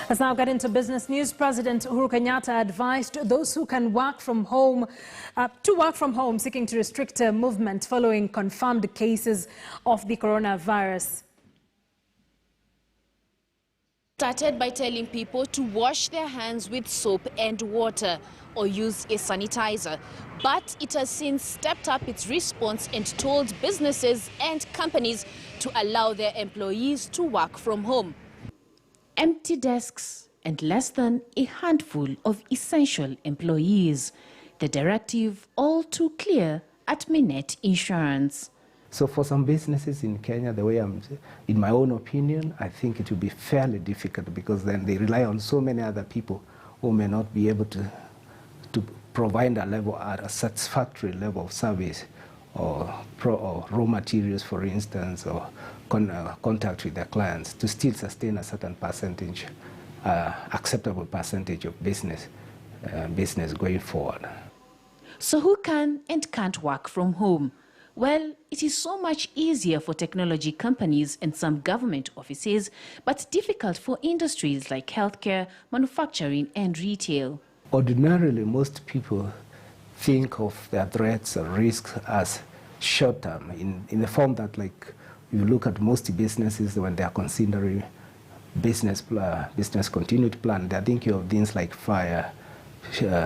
Let's now get into business news. President Uhuru Kenyatta advised those who can work from home to work from home, seeking to restrict movement following confirmed cases of the coronavirus. Started by telling people to wash their hands with soap and water or use a sanitizer. But it has since stepped up its response and told businesses and companies to allow their employees to work from home. Empty desks and less than a handful of essential employees. The directive all too clear at Minet Insurance. So for some businesses in Kenya, the way in my own opinion, I think it will be fairly difficult because then they rely on so many other people who may not be able to provide a satisfactory level of service or raw materials, for instance, or contact with their clients to still sustain a certain percentage, acceptable percentage of business going forward. So who can and can't work from home? Well, it is so much easier for technology companies and some government offices, but difficult for industries like healthcare, manufacturing and retail. Ordinarily, most people think of their threats or risks as short-term, in the form that, like, you look at most businesses when they are considering business continuity plan, they are thinking of things like fire,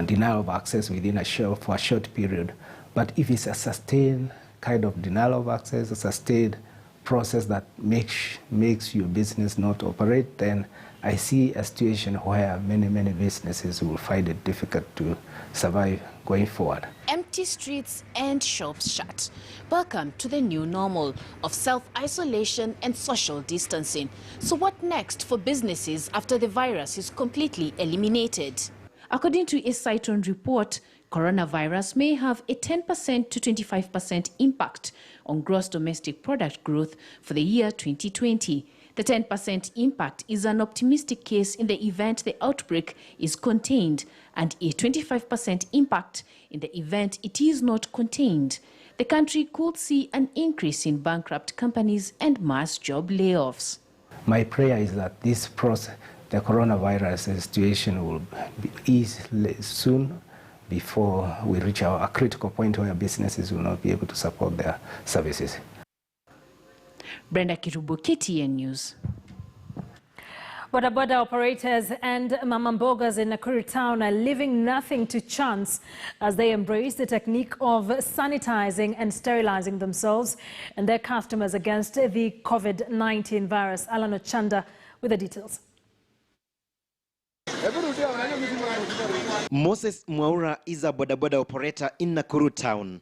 denial of access within for a short period. But if it's a sustained kind of denial of access, a sustained process that makes your business not operate, then I see a situation where many businesses will find it difficult to survive going forward. Empty streets and shops shut. Welcome to the new normal of self-isolation and social distancing. So what next for businesses after the virus is completely eliminated? According to a Cyton report, coronavirus may have a 10% to 25% impact on gross domestic product growth for the year 2020. The 10% impact is an optimistic case in the event the outbreak is contained, and a 25% impact in the event it is not contained. The country could see an increase in bankrupt companies and mass job layoffs. My prayer is that this process, the coronavirus situation, will ease soon before we reach a critical point where businesses will not be able to support their services. Brenda Kirubo, KTN News. Boda operators and mama mbogas in Nakuru town are leaving nothing to chance as they embrace the technique of sanitizing and sterilizing themselves and their customers against the COVID-19 virus. Alan Ochanda with the details. Moses Mwaura is a boda operator in Nakuru town.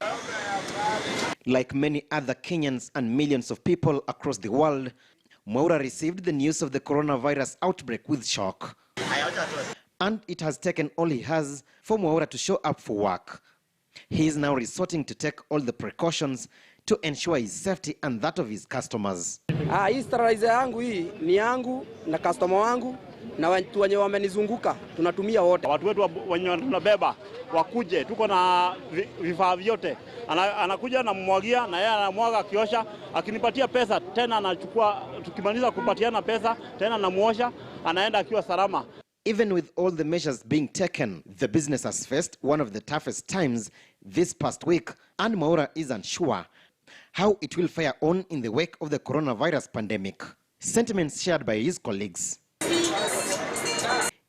Like many other Kenyans and millions of people across the world, Mwaura received the news of the coronavirus outbreak with shock. And it has taken all he has for Mwaura to show up for work. He is now resorting to take all the precautions to ensure his safety and that of his customers. Hii sterilizer yangu hii ni yangu na customer wangu na watu wenye wamenizunguka tunatumia wote. Watu wetu wenye tunabeba wakuje, tuko na vifaa vyote. Anakuja na mmwagia na yeye anamwaga kiosha, akinipatia pesa tena anachukua, tukimaliza kupatiana pesa tena namuosha, anaenda akiwa salama. Even with all the measures being taken, the business has faced one of the toughest times this past week, and Mwaura is unsure how it will fare on in the wake of the coronavirus pandemic. Sentiments shared by his colleagues.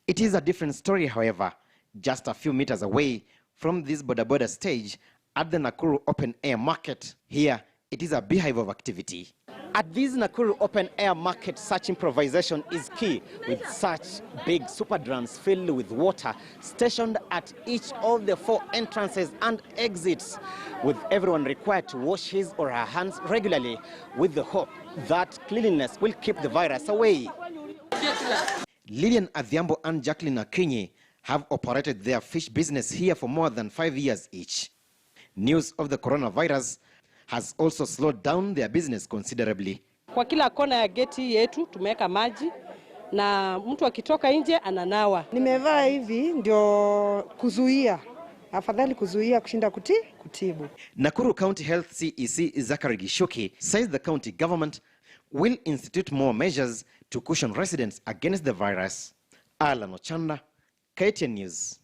It is a different story, however, just a few meters away from this boda stage at the Nakuru Open Air Market. Here, it is a beehive of activity. At this Nakuru Open Air Market, such improvisation is key, with such big super drums filled with water stationed at each of the 4 entrances and exits, with everyone required to wash his or her hands regularly, with the hope that cleanliness will keep the virus away. Lillian Adhiambo and Jacqueline Akinyi have operated their fish business here for more than 5 years each. News of the coronavirus has also slowed down their business considerably. Kwa kila kona ya geti yetu tumeweka maji na mtu akitoka nje ananawa. Nimevaa hivi ndio kuzuia. Afadhali kuzuia kushinda kutibu. Nakuru County Health CEC Zachary Gishuki says the county government will institute more measures to caution residents against the virus. Alan Ochanda, KTN News.